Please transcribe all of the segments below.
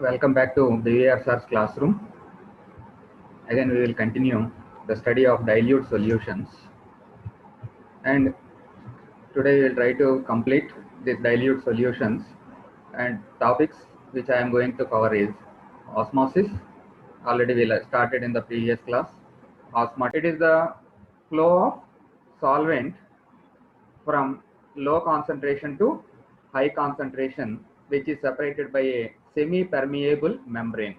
welcome back to BVR Sir's classroom. Again, we will continue the study of dilute solutions. And today we will try to complete these dilute solutions, and topics which I am going to cover is osmosis. Already we started in the previous class. Osmosis, it is the flow of solvent from low concentration to high concentration, which is separated by a semi-permeable membrane.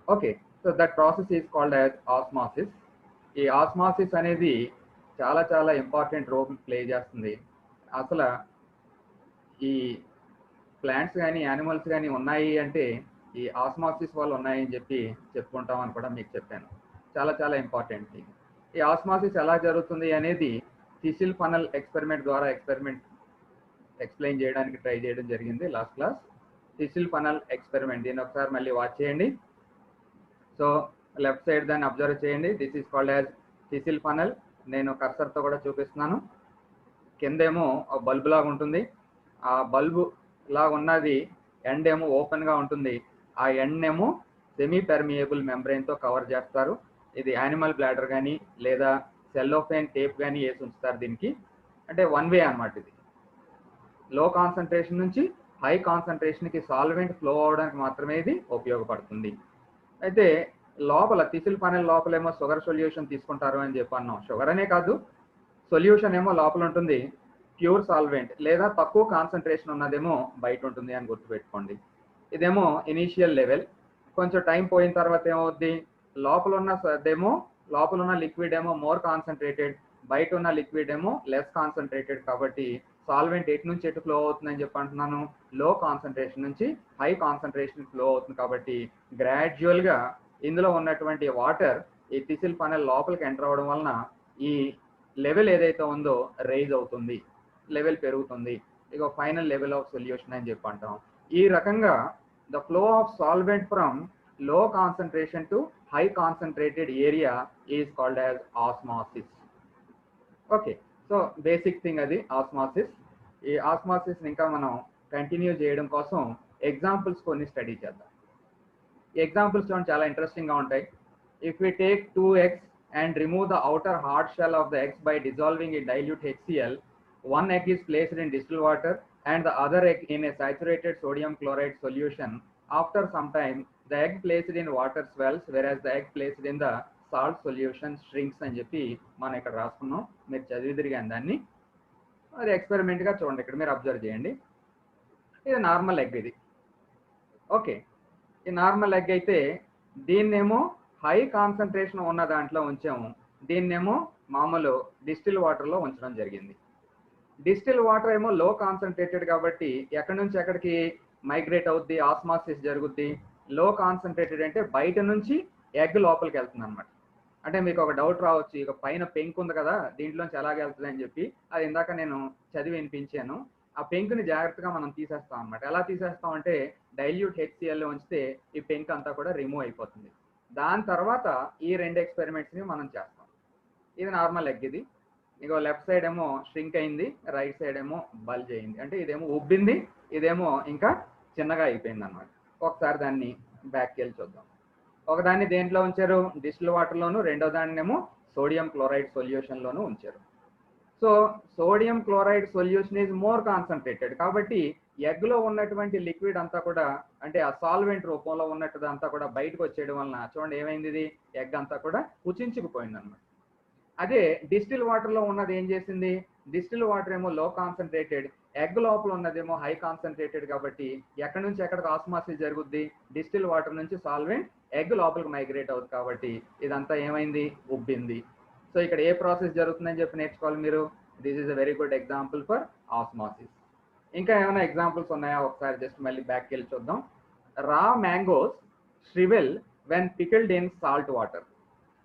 Okay, so that process is called as osmosis. ఈ osmosis అనేది చాలా important role play చేస్తుంది. అసలు ఈ plants కానీ animals కానీ ఉన్నాయి అంటే ఈ ఆస్మాసిస్ వల్ల ఉన్నాయని చెప్పుకుంటామని కూడా మీకు చెప్పాను. చాలా ఇంపార్టెంట్. ఈ ఆస్మాసిస్ ఎలా జరుగుతుంది అనేది థిసిల్ ఫనల్ ఎక్స్పెరిమెంట్ ద్వారా ఎక్స్ప్లెయిన్ చేయడానికి ట్రై చేయడం జరిగింది లాస్ట్ క్లాస్. థిసిల్ ఫనల్ ఎక్స్పెరిమెంట్, దీన్ని ఒకసారి మళ్ళీ వాచ్ చేయండి. సో లెఫ్ట్ సైడ్ దాన్ని అబ్జర్వ్ చేయండి. This is called as థిసిల్ funnel. నేను కర్సర్తో కూడా చూపిస్తున్నాను. కిందేమో బల్బు లాగా ఉంటుంది. ఆ బల్బు లాగా ఉన్నది ఎండ్ ఏమో ఓపెన్గా ఉంటుంది. ఆ ఎండ్ ఏమో సెమీ పెర్మియబుల్ మెంబ్రెయిన్తో కవర్ చేస్తారు. ఇది యానిమల్ బ్లాడర్ కానీ లేదా సెల్లోఫేన్ టేప్ కానీ వేసి ఉంచుతారు దీనికి. అంటే వన్ వే అన్నమాట. ఇది లో కాన్సన్ట్రేషన్ నుంచి హై కాన్సన్ట్రేషన్కి సాల్వెంట్ ఫ్లో అవడానికి మాత్రమే ఇది ఉపయోగపడుతుంది. అయితే లోపల థిసిల్ ఫనల్ లోపలేమో షుగర్ సొల్యూషన్ తీసుకుంటారు అని చెప్పన్నాం. షుగర్ అనే కాదు, సొల్యూషన్ ఏమో లోపల ఉంటుంది, ప్యూర్ సాల్వెంట్ లేదా తక్కువ కాన్సన్ట్రేషన్ ఉన్నదేమో బయట ఉంటుంది అని గుర్తుపెట్టుకోండి. ఇదేమో ఇనీషియల్ లెవెల్. కొంచెం టైం పోయిన తర్వాత ఏమవుద్ది, లోపల ఉన్న లిక్విడ్ ఏమో మోర్ కాన్సన్ట్రేటెడ్, బయట ఉన్న లిక్విడ్ ఏమో లెస్ కాన్సన్ట్రేటెడ్. కాబట్టి సాల్వెంట్ ఎటు నుంచి ఎటు ఫ్లో అవుతుందని అంటున్నాను, లో కాన్సన్ట్రేషన్ నుంచి హై కాన్సన్ట్రేషన్ ఫ్లో అవుతుంది. కాబట్టి గ్రాడ్యువల్గా ఇందులో ఉన్నటువంటి వాటర్ ఈ థిసిల్ ఫనల్ లోపలికి ఎంటర్ అవ్వడం వలన ఈ లెవెల్ ఏదైతే ఉందో రైజ్ అవుతుంది, లెవెల్ పెరుగుతుంది. ఇక ఫైనల్ లెవెల్ ఆఫ్ సొల్యూషన్ అని అంటాం. ఈ రకంగా the flow of solvent from లో concentration to high concentrated area is called as osmosis. Okay, so basic thing అది ఆస్మాసిస్. ఈ ఆస్మాసిస్ ఇంకా మనం కంటిన్యూ చేయడం కోసం ఎగ్జాంపుల్స్ కొన్ని స్టడీ చేద్దాం. ఈ ఎగ్జాంపుల్స్ చూడండి, చాలా ఇంట్రెస్టింగ్గా ఉంటాయి. If we take 2 eggs and remove the outer hard shell of the eggs by dissolving in dilute HCl, one egg is placed in distilled water and the other egg in a saturated sodium chloride solution. After some time, the egg placed in water swells, whereas the egg placed in the salt solution shrinks అని చెప్పి మనం ఇక్కడ రాసుకున్నాం. మీరు చదివి తిరిగాను దాన్ని. అది ఎక్స్పెరిమెంట్గా చూడండి, ఇక్కడ మీరు అబ్జర్వ్ చేయండి. ఇది నార్మల్ ఎగ్. ఇది ఓకే. ఈ నార్మల్ ఎగ్ అయితే దీన్నేమో హై కాన్సన్ట్రేషన్ ఉన్న దాంట్లో ఉంచాము, దీన్నేమో మామూలు డిస్టిల్ వాటర్లో ఉంచడం జరిగింది. డిస్టిల్ వాటర్ ఏమో లో కాన్సన్ట్రేటెడ్ కాబట్టి ఎక్కడి నుంచి ఎక్కడికి మైగ్రేట్ అవుద్ది, ఆస్మాసిస్ జరుగుద్ది. లో కాన్సన్ట్రేటెడ్ అంటే బయట నుంచి ఎగ్ లోపలికి వెళ్తుంది అనమాట. అంటే మీకు ఒక డౌట్ రావచ్చు, ఇక పైన పెంక్ ఉంది కదా దీంట్లోంచి ఎలాగ వెళ్తుంది అని చెప్పి. అది ఇందాక నేను చదివి వినిపించాను. ఆ పెంకుని జాగ్రత్తగా మనం తీసేస్తాం అనమాట. ఎలా తీసేస్తాం అంటే డైల్యూట్ హెచ్సిఎల్లో ఉంచితే ఈ పెంక్ అంతా కూడా రిమూవ్ అయిపోతుంది. దాని తర్వాత ఈ 2 ఎక్స్పెరిమెంట్స్ని మనం చేస్తాం. ఇది నార్మల్ ఎగ్. ఇది ఇక లెఫ్ట్ సైడ్ ఏమో ష్రింక్ అయింది, రైట్ సైడ్ ఏమో బల్జ్ అయింది. అంటే ఇదేమో ఉబ్బింది, ఇదేమో ఇంకా చిన్నగా అయిపోయింది అనమాట. ఒకసారి దాన్ని బ్యాక్కి వెళ్ళి చూద్దాం. ఒకదాన్ని దేంట్లో ఉంచారు, డిస్టిల్ వాటర్లోను, రెండో దాన్ని ఏమో సోడియం క్లోరైడ్ సొల్యూషన్లోను ఉంచారు. So sodium chloride solution is more concentrated కాబట్టి ఎగ్లో ఉన్నటువంటి లిక్విడ్ అంతా కూడా, అంటే ఆ సాల్వెంట్ రూపంలో ఉన్నట్టు అంతా కూడా బయటకు వచ్చేయడం వలన చూడండి ఏమైంది, ఇది ఎగ్ అంతా కూడా కుచించుకుపోయింది అనమాట. అదే డిస్టిల్ వాటర్లో ఉన్నది ఏం చేసింది, డిస్టిల్ వాటర్ ఏమో లో కాన్సన్ట్రేటెడ్, ఎగ్ లోపల ఉన్నదేమో హై కాన్సన్ట్రేటెడ్. కాబట్టి ఎక్కడి నుంచి ఎక్కడికి ఆస్మాసిస్ జరుగుద్ది, డిస్టిల్ వాటర్ నుంచి సాల్వెంట్ ఎగ్ లోపలికి మైగ్రేట్ అవుతుంది. కాబట్టి ఇదంతా ఏమైంది, ఉబ్బింది. సో ఇక్కడ ఏ ప్రాసెస్ జరుగుతుందని చెప్పి నేర్చుకోవాలి మీరు. This is a very good example for osmosis. ఇంకా ఏమైనా ఎగ్జాంపుల్స్ ఉన్నాయా ఒకసారి జస్ట్ మళ్ళీ బ్యాక్కి వెళ్ళి చూద్దాం. రా mangoes shrivel when pickled in salt water.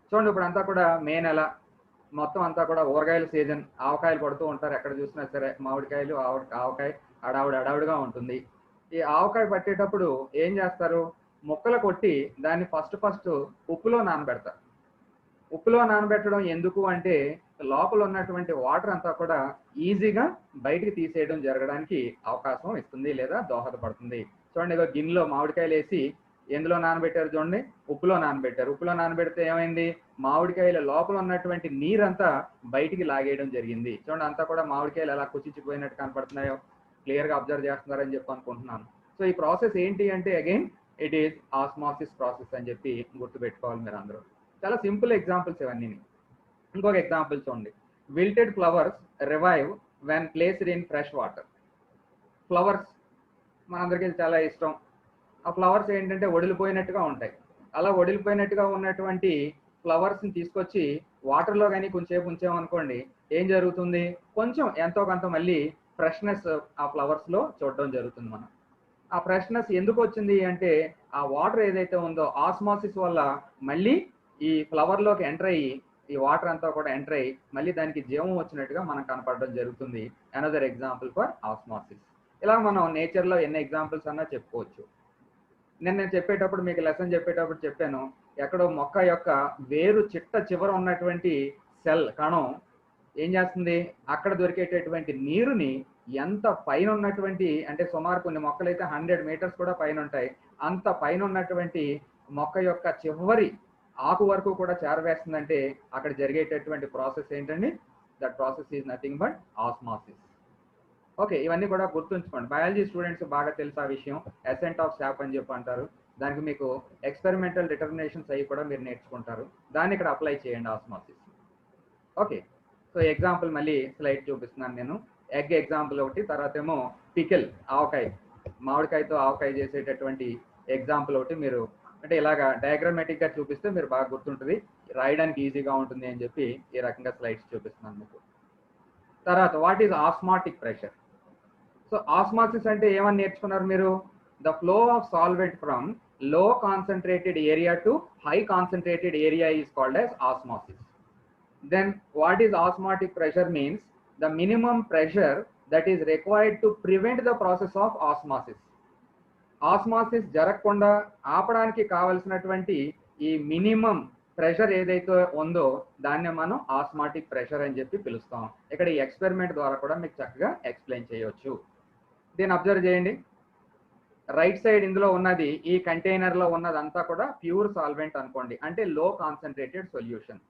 చూడండి ఇప్పుడు అంతా కూడా మే నెల, మొత్తం అంతా కూడా ఊరగాయల సీజన్, ఆవకాయలు పడుతూ ఉంటారు ఎక్కడ చూసినా సరే. మామిడికాయలు, ఆవకాయ అడావుడిగా ఉంటుంది. ఈ ఆవకాయ పట్టేటప్పుడు ఏం చేస్తారు, ముక్కలు కొట్టి దాన్ని ఫస్ట్ ఉప్పులో నానబెడతారు. ఉప్పులో నానబెట్టడం ఎందుకు అంటే లోపల ఉన్నటువంటి వాటర్ అంతా కూడా ఈజీగా బయటికి తీసేయడం జరగడానికి అవకాశం ఇస్తుంది లేదా దోహదపడుతుంది. సో చూడండి, ఇక గిన్నెలో మామిడికాయలు వేసి ఎందులో నానబెట్టారు చూడండి, ఉప్పులో నానబెట్టారు. ఉప్పులో నానబెడితే ఏమైంది, మామిడికాయల లోపల ఉన్నటువంటి నీరంతా బయటికి లాగేయడం జరిగింది. చూడండి, అంతా కూడా మామిడికాయలు ఎలా కుచించిపోయినట్టు కనపడుతున్నాయో క్లియర్గా అబ్జర్వ్ చేస్తున్నారని చెప్పి అనుకుంటున్నాను. సో ఈ ప్రాసెస్ ఏంటి అంటే again it is osmosis process అని చెప్పి గుర్తుపెట్టుకోవాలి మీరు అందరూ. చాలా సింపుల్ ఎగ్జాంపుల్స్ ఇవన్నీ. ఇంకొక ఎగ్జాంపుల్ చూడండి, wilted flowers revive when placed in fresh water. Flowers మనందరికీ చాలా ఇష్టం. ఆ ఫ్లవర్స్ ఏంటంటే వడిలిపోయినట్టుగా ఉంటాయి. అలా వడిలిపోయినట్టుగా ఉన్నటువంటి ఫ్లవర్స్ని తీసుకొచ్చి వాటర్లో కానీ కొంచెంసేపు ఉంచామనుకోండి, ఏం జరుగుతుంది, కొంచెం ఎంతో కొంత మళ్ళీ ఫ్రెష్నెస్ ఆ ఫ్లవర్స్లో చూడడం జరుగుతుంది. మనం ఆ ఫ్రెష్నెస్ ఎందుకు వచ్చింది అంటే ఆ వాటర్ ఏదైతే ఉందో ఆస్మాసిస్ వల్ల మళ్ళీ ఈ ఫ్లవర్లోకి ఎంటర్ అయ్యి ఈ వాటర్ అంతా కూడా ఎంటర్ అయ్యి మళ్ళీ దానికి జీవం వచ్చినట్టుగా మనం కనపడడం జరుగుతుంది. Another example for osmosis. ఇలా మనం నేచర్లో ఎన్ని ఎగ్జాంపుల్స్ అన్నా చెప్పుకోవచ్చు. నేను చెప్పేటప్పుడు మీకు లెసన్ చెప్పేటప్పుడు చెప్పాను, ఎక్కడో మొక్క యొక్క వేరు చివర ఉన్నటువంటి సెల్ కణం ఏం చేస్తుంది, అక్కడ దొరికేటటువంటి నీరుని ఎంత పైన ఉన్నటువంటి, అంటే సుమారు కొన్ని మొక్కలు అయితే 100 మీటర్స్ కూడా పైన ఉంటాయి, అంత పైన ఉన్నటువంటి మొక్క యొక్క చివరి ఆకు వరకు కూడా చేరవేస్తుందంటే అక్కడ జరిగేటటువంటి ప్రాసెస్ ఏంటండి, that process is nothing but osmosis. Okay, ఇవన్నీ కూడా గుర్తుంచుకోండి. బయాలజీ స్టూడెంట్స్ బాగా తెలుసు ఆ విషయం. అసెంట్ ఆఫ్ శాప్ అని చెప్పి అంటారు. దానికి మీకు ఎక్స్పెరిమెంటల్ డిటర్మినేషన్స్ అవి కూడా మీరు నేర్చుకుంటారు. దాన్ని ఇక్కడ అప్లై చేయండి ఆస్మాసిస్. ఓకే, సో ఎగ్జాంపుల్ మళ్ళీ స్లైడ్ చూపిస్తున్నాను నేను. ఎగ్ ఎగ్జాంపుల్ ఒకటి, తర్వాత ఏమో పికిల్, ఆవకాయ, మామిడికాయతో ఆవకాయ చేసేటటువంటి ఎగ్జాంపుల్ ఒకటి. మీరు అంటే ఇలాగా డయాగ్రామేటిక్గా చూపిస్తే మీరు బాగా గుర్తుంటుంది, రాయడానికి ఈజీగా ఉంటుంది అని చెప్పి ఈ రకంగా స్లైడ్స్ చూపిస్తున్నాను మీకు. తర్వాత what is osmotic pressure. So osmosis అంటే ఏమని నేర్చుకున్నారు మీరు, the flow of solvent from low concentrated area to high concentrated area is called as osmosis. Then what is osmotic pressure means the minimum pressure that is required to prevent the process of osmosis. Osmosis జరగకుండా ఆపడానికి కావలసినటువంటి ఈ minimum pressure ఏదైతే ఉందో దాన్ని మనం osmotic pressure అని చెప్పి పిలుస్తాం. ఇక్కడ ఈ ఎక్స్పెరిమెంట్ ద్వారా కూడా మీకు చక్కగా ఎక్స్ప్లెయిన్ చేయొచ్చు. దీన్ని అబ్జర్వ్ చేయండి. రైట్ సైడ్ ఇందులో ఉన్నది, ఈ కంటైనర్లో ఉన్నదంతా కూడా ప్యూర్ సాల్వెంట్ అనుకోండి, అంటే లో కాన్సన్ట్రేటెడ్ సొల్యూషన్.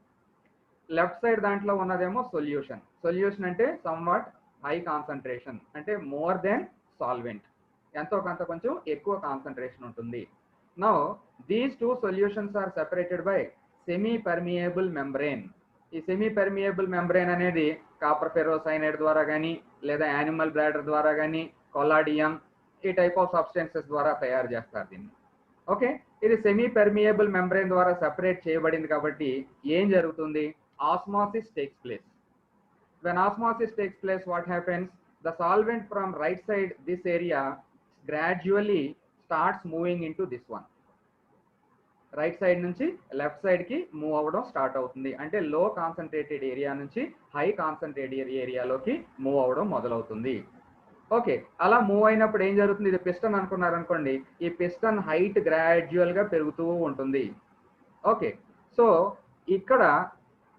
లెఫ్ట్ సైడ్ దాంట్లో ఉన్నదేమో సొల్యూషన్. సొల్యూషన్ అంటే సమ్వాట్ హై కాన్సన్ట్రేషన్, అంటే మోర్ దెన్ సాల్వెంట్, ఎంతో కొంత కొంచెం ఎక్కువ కాన్సన్ట్రేషన్ ఉంటుంది. Now these two solutions are separated by semi permeable membrane. ఈ సెమీ పర్మియబుల్ మెంబ్రెయిన్ అనేది కాపర్ ఫెర్రోసైనైడ్ ద్వారా కానీ లేదా యానిమల్ బ్లాడర్ ద్వారా కానీ కొలాడియం ఈ టైప్ ఆఫ్ సబ్స్టెన్సెస్ ద్వారా తయారు చేస్తారు దీన్ని. ఓకే, ఇది సెమీ పర్మియబుల్ మెంబ్రెయిన్ ద్వారా సెపరేట్ చేయబడింది కాబట్టి ఏం జరుగుతుంది, osmosis takes place. When osmosis takes place, what happens, the solvent from right side this area gradually starts moving into this one. Right side నుంచి లెఫ్ట్ సైడ్ కి move అవ్వడం start అవుతుంది, అంటే లో కాన్సన్ట్రేటెడ్ ఏరియా నుంచి హై కాన్సన్ట్రేటెడ్ ఏరియాలోకి మూవ్ అవ్వడం మొదలవుతుంది. Okay, అలా మూవ్ అయినప్పుడు ఏం జరుగుతుంది, ఇది పిస్టన్ అనుకున్నారనుకోండి, ఈ పిస్టన్ హైట్ గ్రాడ్యువల్ గా పెరుగుతూ ఉంటుంది. ఓకే, సో ఇక్కడ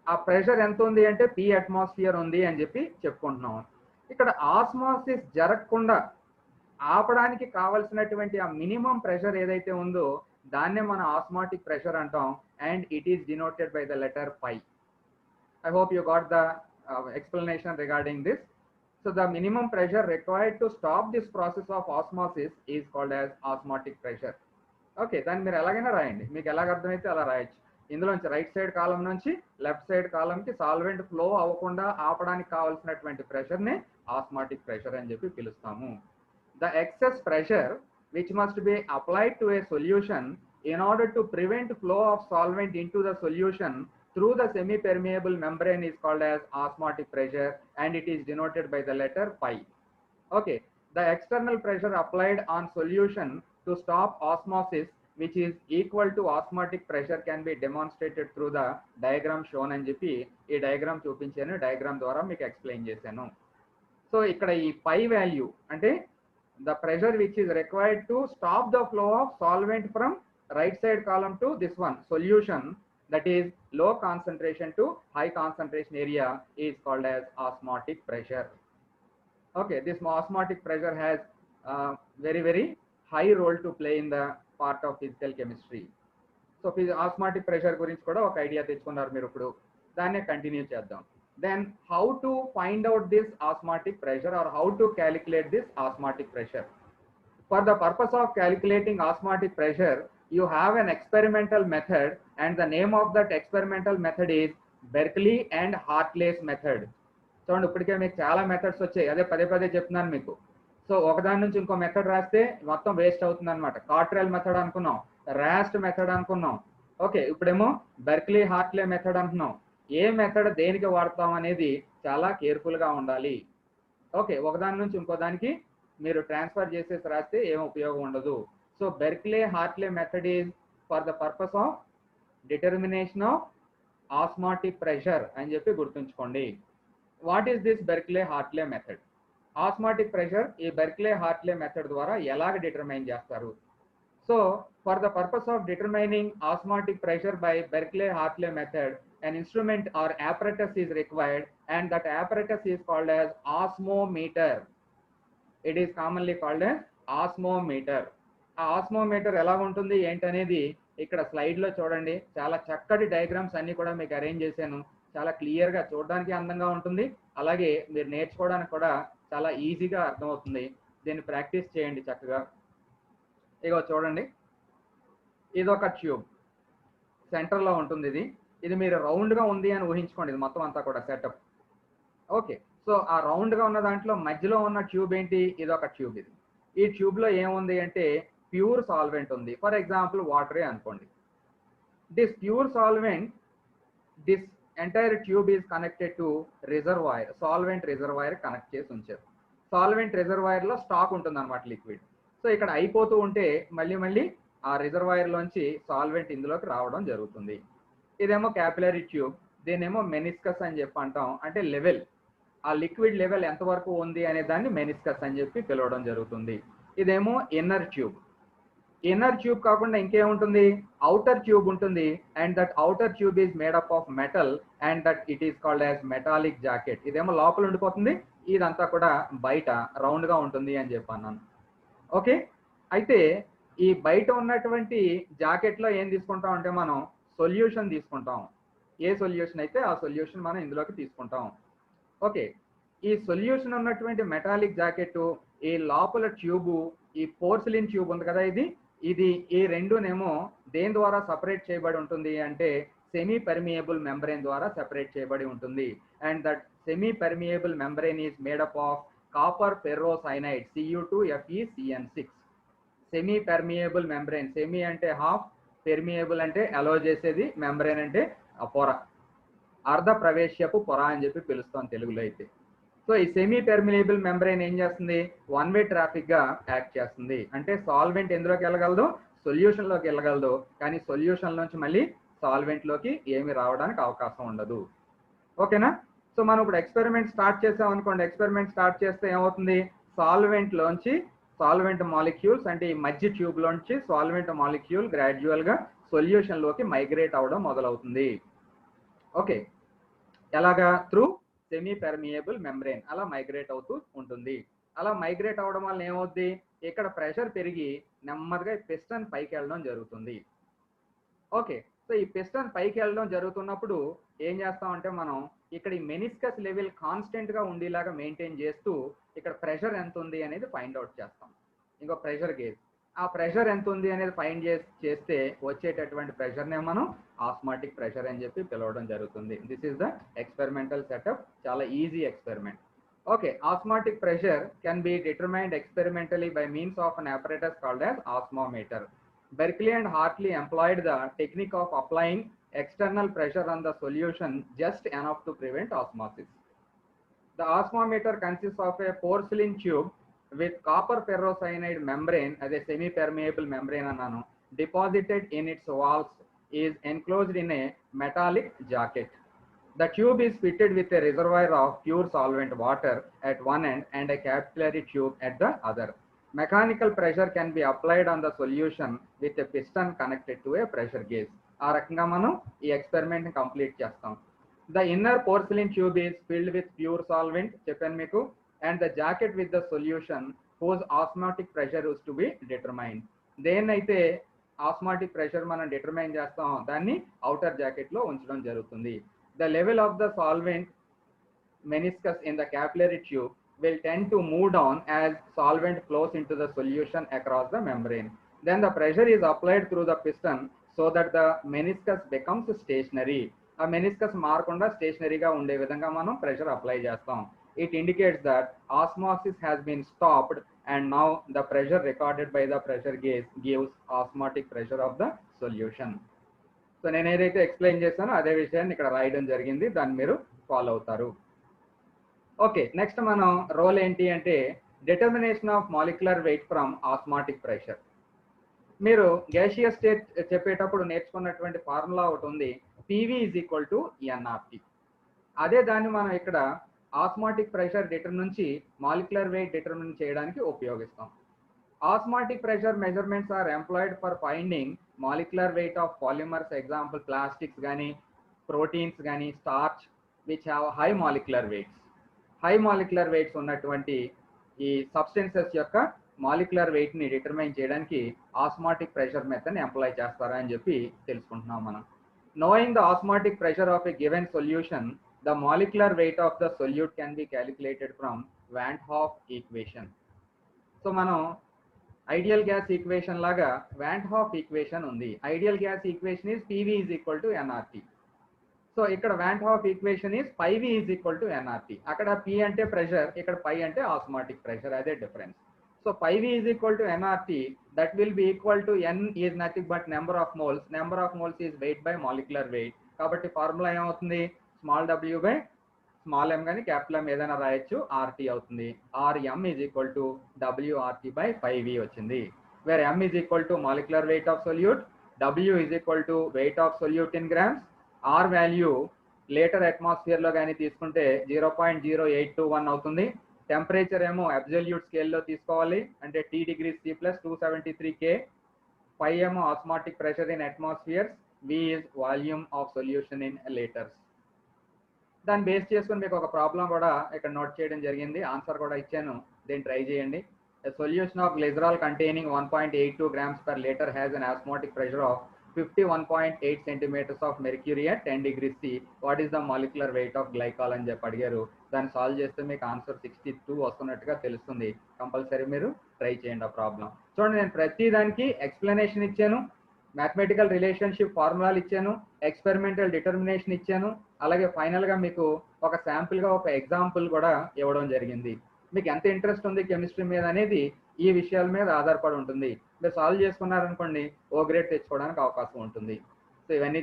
ఆ ప్రెషర్ ఎంత ఉంది అంటే పి అట్మాస్ఫియర్ ఉంది అని చెప్పి చెప్పుకుంటున్నాం. ఇక్కడ ఆస్మాసిస్ జరగకుండా ఆపడానికి కావలసినటువంటి ఆ మినిమం ప్రెషర్ ఏదైతే ఉందో దాన్నే మనం ఆస్మాటిక్ ప్రెషర్ అంటాం, and it is denoted by the letter pi. I hope you got the explanation regarding this. So the minimum pressure required to stop this process of osmosis is called as osmotic pressure. Okay, దాన్ని మీరు ఎలాగైనా రాయండి, మీకు ఎలాగ అర్థమైతే అలా రాయొచ్చు. ఇందులోంచి రైట్ సైడ్ కాలం నుంచి లెఫ్ట్ సైడ్ కాలంకి సాల్వెంట్ ఫ్లో అవ్వకుండా ఆపడానికి కావాల్సినటువంటి ప్రెషర్ని ఆస్మాటిక్ ప్రెషర్ అని చెప్పి పిలుస్తాము. The excess pressure which must be applied to a solution in order to prevent flow of solvent in to the solution through the semi-permeable membrane is called as osmotic pressure, and it is denoted by the letter pi. Okay, the external pressure applied on solution to stop osmosis, which is equal to osmotic pressure, can be demonstrated through the diagram shown అని చెప్పి ఈ diagram చూపించాను, diagram ద్వారా మీకు explain చేశాను. So ఇక్కడ ఈ పై value అంటే the pressure which is required to stop the flow of solvent from right side column to this one solution, that is low concentration to high concentration area, is called as osmotic pressure. Okay, this osmotic pressure has very high role to play in the part of physical chemistry. So osmotic pressure గురించి కూడా ఒక idea తెచ్చుకున్నారు మీరు ఇప్పుడు. దాన్నే continue చేద్దాం. Then how to find out this osmotic pressure or how to calculate this osmotic pressure. For the purpose of calculating osmotic pressure, you have an experimental method, and the name of that experimental method is Berkeley and Hartley's method. చూడండి, ఇప్పటికే మీకు చాలా methods వచ్చాయి, అదే పదే పదే చెప్తున్నాను మీకు. సో ఒకదాని నుంచి ఇంకో మెథడ్ రాస్తే మొత్తం వేస్ట్ అవుతుంది అనమాట. కాట్రెల్ మెథడ్ అనుకున్నాం, రాస్ట్ మెథడ్ అనుకున్నాం. ఓకే, ఇప్పుడేమో బెర్క్లీ హార్ట్లే మెథడ్ అంటున్నాం. ఏ మెథడ్ దేనికి వాడతాం అనేది చాలా కేర్ఫుల్గా ఉండాలి. ఓకే, ఒకదాని నుంచి ఇంకో దానికి మీరు ట్రాన్స్ఫర్ చేసేసి రాస్తే ఏం ఉపయోగం ఉండదు. So Berkeley Hartley method is for the purpose of determination of osmotic pressure అని చెప్పి గుర్తుంచుకోండి. What is this Berkeley Hartley method? Osmotic pressure ఈ బెర్క్లీ హార్ట్లే మెథడ్ ద్వారా ఎలాగ డిటర్మైన్ చేస్తారు? So for the purpose of determining osmotic pressure by Berkeley Hartley method, an instrument or apparatus is required, and that apparatus is called as osmometer. It is commonly called as osmometer. ఆ ఆస్మోమీటర్ ఎలా ఉంటుంది ఏంటనేది ఇక్కడ slide లో చూడండి. చాలా చక్కటి diagrams అన్ని కూడా మీకు అరేంజ్ చేశాను. చాలా క్లియర్ గా చూడడానికి అందంగా ఉంటుంది, అలాగే మీరు నేర్చుకోవడానికి కూడా చాలా ఈజీగా అర్థమవుతుంది. దీన్ని ప్రాక్టీస్ చేయండి చక్కగా. ఇగో చూడండి, ఇది ఒక ట్యూబ్ సెంటర్ లో ఉంటుంది. ఇది మీరు రౌండ్ గా ఉంది అని ఊహించుకోండి. ఇది మొత్తం అంతా కూడా సెటప్. ఓకే, సో ఆ రౌండ్ గా ఉన్న దాంట్లో మధ్యలో ఉన్న ట్యూబ్ ఏంటి? ఇది ఒక ట్యూబ్. ఇది ఈ ట్యూబ్ లో ఏముంది అంటే ప్యూర్ సాల్వెంట్ ఉంది. ఫర్ ఎగ్జాంపుల్ వాటరే అనుకోండి. This pure solvent, this entire tube is connected to reservoir. Solvent reservoir connect చేసి ఉంచారు. సాల్వెంట్ రిజర్వాయర్ లో స్టాక్ ఉంటుంది అనమాట, లిక్విడ్. సో ఇక్కడ అయిపోతూ ఉంటే మళ్ళీ మళ్ళీ ఆ రిజర్వాయర్ లోంచి సాల్వెంట్ ఇందులోకి రావడం జరుగుతుంది. ఇదేమో క్యాపిలరీ ట్యూబ్, దీనేమో మెనిస్కస్ అని చెప్పి అంటాం. అంటే లెవెల్, ఆ లిక్విడ్ లెవెల్ ఎంతవరకు ఉంది అనే దాన్ని మెనిస్కస్ అని చెప్పి పిలవడం జరుగుతుంది. ఇదేమో ఇన్నర్ ట్యూబ్. ఇన్నర్ ట్యూబ్ కాకుండా ఇంకేముంటుంది? అవుటర్ ట్యూబ్ ఉంటుంది. And that outer tube is made up of metal, and that it is called as metallic jacket. ఇదేమో లోపల ఉండిపోతుంది, ఇదంతా కూడా బయట రౌండ్ గా ఉంటుంది అని చెప్పి అన్నాను. ఓకే, అయితే ఈ బయట ఉన్నటువంటి జాకెట్ లో ఏం తీసుకుంటాం అంటే మనం సొల్యూషన్ తీసుకుంటాం. ఏ సొల్యూషన్ అయితే ఆ సొల్యూషన్ మనం ఇందులోకి తీసుకుంటాం. ఓకే, ఈ సొల్యూషన్ ఉన్నటువంటి మెటాలిక్ జాకెట్, ఈ లోపల ట్యూబు, ఈ పోర్సిలిన్ ట్యూబ్ ఉంది కదా, ఇది ఈ రెండునేమో దేని ద్వారా సపరేట్ చేయబడి ఉంటుంది అంటే సెమీ పర్మియబుల్ మెంబ్రెయిన్ ద్వారా సెపరేట్ చేయబడి ఉంటుంది. And that semi permeable membrane is made up of copper ferrocyanide CU2FeCN6. Semi permeable membrane, semi అంటే హాఫ్, పెర్మియబుల్ అంటే అలో చేసేది, మెంబ్రెయిన్ అంటే పొర, అర్ధ ప్రవేశపు పొర అని చెప్పి పిలుస్తాం తెలుగులో అయితే. సో ఈ సెమీ పెర్మియబుల్ మెంబ్రెయిన్ ఏం చేస్తుంది? వన్ వే ట్రాఫిక్ గా యాక్ట్ చేస్తుంది. అంటే సాల్వెంట్ ఎందులోకి వెళ్ళగలదు? సొల్యూషన్ లోకి వెళ్ళగలదు, కానీ సొల్యూషన్ నుంచి మళ్ళీ సాల్వెంట్ లోకి ఏమి రావడానికి అవకాశం ఉండదు. ఓకేనా? సో మనం ఇప్పుడు ఎక్స్పెరిమెంట్ స్టార్ట్ చేసాం అనుకోండి. ఎక్స్పెరిమెంట్ స్టార్ట్ చేస్తే ఏమవుతుంది? సాల్వెంట్ లోంచి సాల్వెంట్ మాలిక్యూల్స్, అంటే ఈ మధ్య ట్యూబ్ లోంచి సాల్వెంట్ మాలిక్యూల్ గ్రాడ్యువల్ గా సొల్యూషన్ లోకి మైగ్రేట్ అవడం మొదలవుతుంది. ఓకే, ఎలాగా? త్రూ సెమీ పెర్మియబుల్ మెంబ్రెయిన్ అలా మైగ్రేట్ అవుతూ ఉంటుంది. అలా మైగ్రేట్ అవడం వల్ల ఏమవుద్ది? ఇక్కడ ప్రెషర్ పెరిగి నెమ్మదిగా పిస్టన్ పైకి వెళ్ళడం జరుగుతుంది. ఓకే, సో ఈ పిస్టన్ పైకి వెళ్ళడం జరుగుతున్నప్పుడు ఏం చేస్తామంటే మనం ఇక్కడ ఈ మెనిస్కస్ లెవెల్ కాన్స్టెంట్ గా ఉండేలాగా మెయింటైన్ చేస్తూ ఇక్కడ ప్రెషర్ ఎంత ఉంది అనేది ఫైండ్ అవుట్ చేస్తాం. ఇంకో ప్రెషర్ గేజ్, ఆ ప్రెషర్ ఎంత ఉంది అనేది ఫైండ్ చేస్తే వచ్చేటటువంటి ప్రెషర్నే మనం ఆస్మాటిక్ ప్రెషర్ అని చెప్పి పిలవడం జరుగుతుంది. This is the experimental setup. చాలా easy experiment. Okay, osmotic pressure can be determined experimentally by means of an apparatus called as osmometer. Berkeley and Hartley employed the technique of applying external pressure on the solution just enough to prevent osmosis. The osmometer consists of a porcelain tube with copper ferrocyanide membrane as a semi-permeable membrane ananu, deposited in its walls, is enclosed in a metallic jacket. The tube is fitted with a reservoir of pure solvent water at one end and a capillary tube at the other. Mechanical pressure can be applied on the solution with a piston connected to a pressure gauge. ఆ రకంగా మనం ఈ experiment complete చేస్తాం. The inner porcelain tube is filled with pure solvent, చెప్పాను మీకు, and the jacket with the solution whose osmotic pressure is to be determined. దేన్నైతే osmotic pressure మనం determine చేస్తాం దాన్ని అవుటర్ జాకెట్ లో ఉంచడం జరుగుతుంది. The level of the solvent meniscus in the capillary tube will tend to move down as solvent flows into the solution across the membrane. Then the pressure is applied through the piston so that the meniscus becomes stationary. ఆ meniscus మారకుండా స్టేషనరీగా ఉండే విధంగా మనం pressure apply చేస్తాం. It indicates that osmosis has been stopped and now the pressure recorded by the pressure gauge gives osmotic pressure of the solution. So నేను ఏదైతే explain చేశానో అదే విషయాన్ని ఇక్కడ రాయడం జరిగింది, దాన్ని మీరు ఫాలో అవుతారు. ఓకే, నెక్స్ట్ మనం రోల్ ఏంటి అంటే determination of molecular weight from osmotic pressure. మీరు గ్యాషియస్ స్టేట్ చెప్పేటప్పుడు నేర్చుకున్నటువంటి ఫార్ములా ఒకటి ఉంది, PV is equal to NRT. అదే దాన్ని మనం ఇక్కడ ఆస్మాటిక్ ప్రెషర్ నుంచి మాలిక్యులర్ వెయిట్ డిటర్మిన్ చేయడానికి ఉపయోగిస్తాం. Osmotic pressure measurements are employed for finding molecular weight of polymers, example plastics కానీ ప్రోటీన్స్ కానీ starch which have high molecular weights. High molecular weights ఉన్నటువంటి ఈ సబ్స్టెన్సెస్ యొక్క మాలిక్యులర్ వెయిట్ ని determine చేయడానికి ఆస్మాటిక్ ప్రెషర్ మెథడ్ ని ఎంప్లాయ్ చేస్తారా అని చెప్పి తెలుసుకుంటున్నాం మనం. Knowing the osmotic pressure of a given solution, the molecular weight of the solute can be calculated from van't Hoff equation. సో మనం ఐడియల్ గ్యాస్ ఈక్వేషన్ లాగా వాంట్ హాఫ్ ఈక్వేషన్ ఉంది. Ideal gas equation is PV is equal to NRT. So ఇక్కడ van't Hoff equation is πV is equal to NRT. అక్కడ P అంటే pressure, ఇక్కడ pi అంటే osmotic pressure, అదే difference. So πV is equal to NRT, that will be equal to N is nothing but number of moles. Number of moles is weight by molecular weight. కాబట్టి formula ఏమవుతుంది, small w by small m కానీ capital M ఏదైనా రాయొచ్చు, RT అవుతుంది. Rm is equal to WRT by πV వచ్చింది. Where m is equal to molecular weight of solute, W is equal to weight of solute in grams. R value later atmosphere లో కానీ తీసుకుంటే 0.0821 అవుతుంది. Temperature ఏమో absolute స్కేల్లో తీసుకోవాలి, అంటే T degrees C plus 273 K. పై ఏమో osmotic pressure in atmospheres, V is volume of solution in litres. దాన్ని బేస్ చేసుకుని మీకు ఒక ప్రాబ్లం కూడా ఇక్కడ నోట్ చేయడం జరిగింది, ఆన్సర్ కూడా ఇచ్చాను, దీన్ని ట్రై చేయండి. A solution of glycerol containing 1.82 grams per liter has an osmotic pressure of 51.8 centimeters of mercury at 10 degrees C. What is the molecular weight of glycol అని చెప్పి అడిగారు. దాన్ని సాల్వ్ చేస్తే మీకు ఆన్సర్ 62 వస్తున్నట్టుగా తెలుస్తుంది. కంపల్సరీ మీరు ట్రై చేయండి ఆ ప్రాబ్లం. చూడండి, నేను ప్రతి దానికి ఎక్స్ప్లెనేషన్ ఇచ్చాను, మ్యాథమెటికల్ రిలేషన్షిప్ ఫార్ములాలు ఇచ్చాను, ఎక్స్పెరిమెంటల్ డిటర్మినేషన్ ఇచ్చాను, అలాగే ఫైనల్గా మీకు ఒక శాంపుల్గా ఒక ఎగ్జాంపుల్ కూడా ఇవ్వడం జరిగింది. మీకు ఎంత ఇంట్రెస్ట్ ఉంది కెమిస్ట్రీ మీద అనేది ఈ విషయాల మీద ఆధారపడి ఉంటుంది. మీరు సాల్వ్ చేసుకున్నారనుకోండి, ఓ గ్రేడ్ తెచ్చుకోవడానికి అవకాశం ఉంటుంది. సో ఇవన్నీ